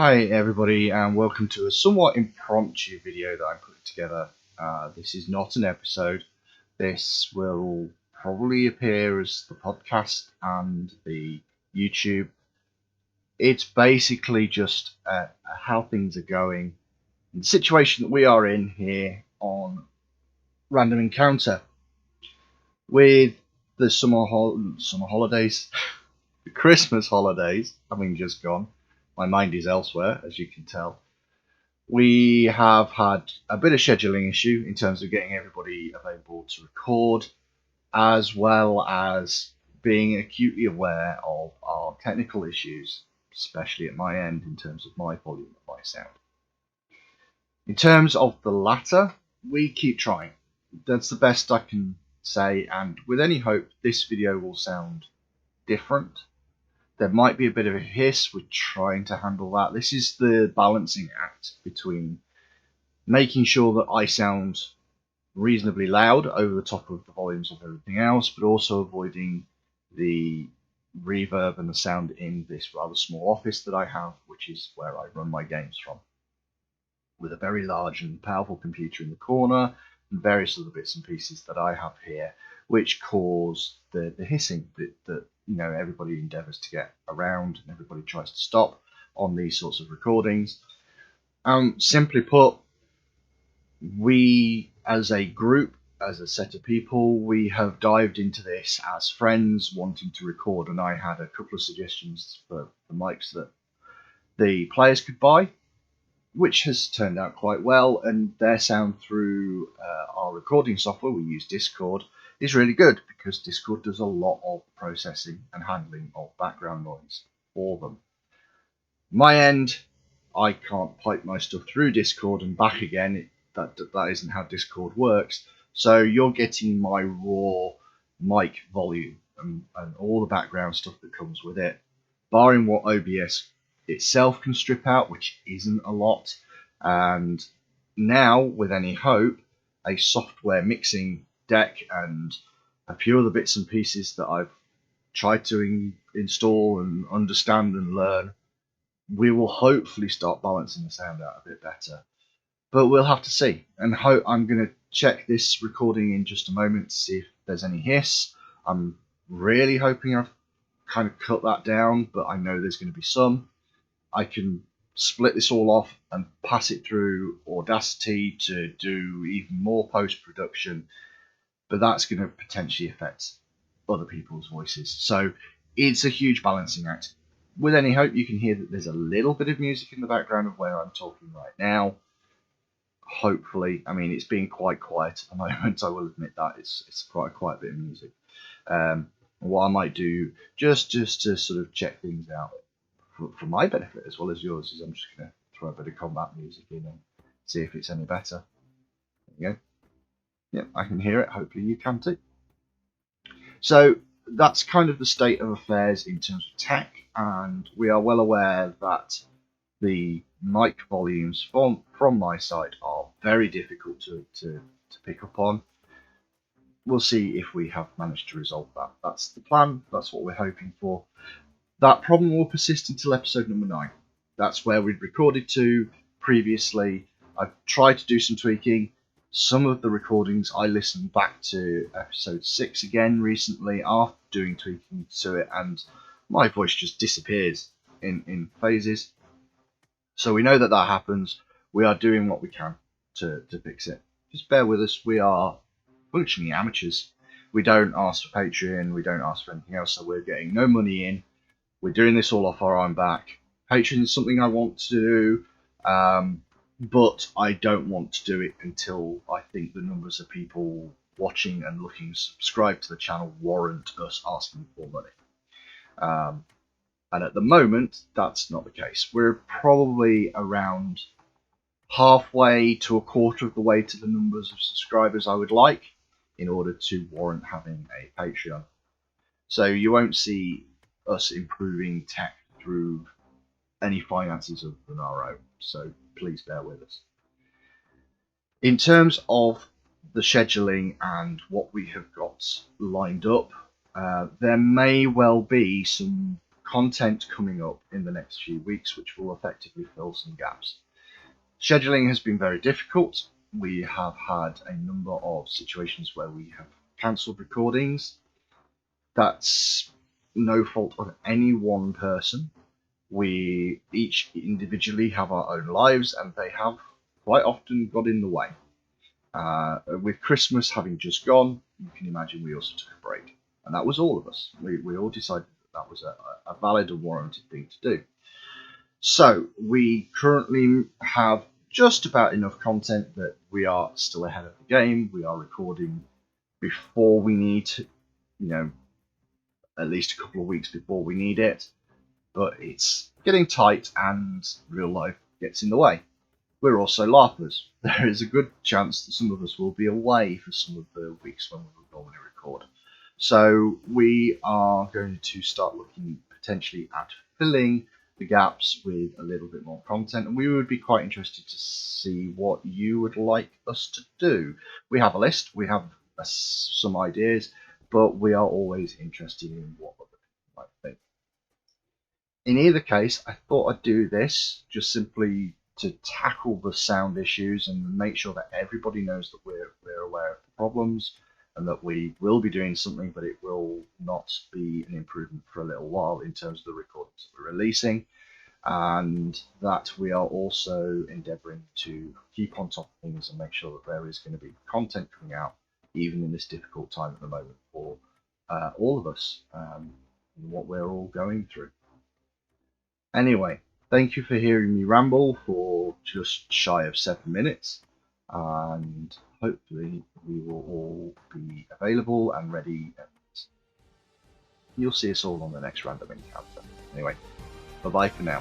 Hi everybody, and welcome to a somewhat impromptu video that I'm putting together. This is not an episode. This will probably appear as the podcast and the YouTube. It's basically just how things are going, the situation that we are in here on Random Encounter with the summer holidays, the Christmas holidays having just gone. My mind is elsewhere, as you can tell. We have had a bit of scheduling issue in terms of getting everybody available to record, as well as being acutely aware of our technical issues, especially at my end in terms of my volume of my sound. In terms of the latter, we keep trying. That's the best I can say, and with any hope, this video will sound different. There might be a bit of a hiss. We're trying to handle that. This is the balancing act between making sure that I sound reasonably loud over the top of the volumes of everything else, but also avoiding the reverb and the sound in this rather small office that I have, which is where I run my games from, with a very large and powerful computer in the corner and various other bits and pieces that I have here, which cause the hissing that everybody endeavours to get around and everybody tries to stop on these sorts of recordings. Simply put, we as a group, as a set of people, we have dived into this as friends wanting to record, and I had a couple of suggestions for the mics that the players could buy, which has turned out quite well, and their sound through our recording software, we use Discord, is really good because Discord does a lot of processing and handling of background noise for them. My end, I can't pipe my stuff through Discord and back again. That isn't how Discord works. So you're getting my raw mic volume and all the background stuff that comes with it, barring what OBS itself can strip out, which isn't a lot. And now, with any hope, a software mixing deck and a few other bits and pieces that I've tried to install and understand and learn, we will hopefully start balancing the sound out a bit better. But we'll have to see. And I'm going to check this recording in just a moment to see if there's any hiss. I'm really hoping I've kind of cut that down, but I know there's going to be some. I can split this all off and pass it through Audacity to do even more post-production, but that's going to potentially affect other people's voices. So it's a huge balancing act. With any hope, you can hear that there's a little bit of music in the background of where I'm talking right now. Hopefully, I mean, it's being quite quiet at the moment, I will admit that. It's quite a quiet bit of music. What I might do, just to sort of check things out for my benefit as well as yours, is I'm just going to throw a bit of combat music in and see if it's any better. There you go. Yep, I can hear it. Hopefully you can too. So that's kind of the state of affairs in terms of tech, and we are well aware that the mic volumes from my side are very difficult to pick up on. We'll see if we have managed to resolve that. That's the plan. That's what we're hoping for. That problem will persist until episode number 9. That's where we'd recorded to previously. I've tried to do some tweaking. Some of the recordings I listened back to episode 6 again recently after doing tweaking to it, and my voice just disappears in phases. So we know that happens. We are doing what we can to fix it. Just bear with us. We are functioning amateurs. We don't ask for Patreon. We don't ask for anything else. So we're getting no money in. We're doing this all off our own back. Patreon is something I want to do, but I don't want to do it until I think the numbers of people watching and looking to subscribe to the channel warrant us asking for money. And at the moment, that's not the case. We're probably around halfway to a quarter of the way to the numbers of subscribers I would like in order to warrant having a Patreon. So you won't see us improving tech through any finances other than our own. So please bear with us. In terms of the scheduling and what we have got lined up, there may well be some content coming up in the next few weeks which will effectively fill some gaps. Scheduling has been very difficult. We have had a number of situations where we have cancelled recordings. That's no fault of any one person. We each individually have our own lives, and they have quite often got in the way. With Christmas having just gone, you can imagine we also took a break. And that was all of us. We all decided that was a valid and warranted thing to do. So we currently have just about enough content that we are still ahead of the game. We are recording before we need to, at least a couple of weeks before we need it. But it's getting tight and real life gets in the way. We're also LARPers. There is a good chance that some of us will be away for some of the weeks when we would normally record. So we are going to start looking potentially at filling the gaps with a little bit more content, and we would be quite interested to see what you would like us to do. We have a list, we have some ideas, but we are always interested in what other people might think. In either case, I thought I'd do this just simply to tackle the sound issues and make sure that everybody knows that we're aware of the problems and that we will be doing something, but it will not be an improvement for a little while in terms of the recordings that we're releasing, and that we are also endeavouring to keep on top of things and make sure that there is going to be content coming out even in this difficult time at the moment for all of us, and what we're all going through. Anyway, thank you for hearing me ramble for just shy of 7 minutes, and hopefully we will all be available and ready, and you'll see us all on the next random encounter. Anyway, bye bye for now.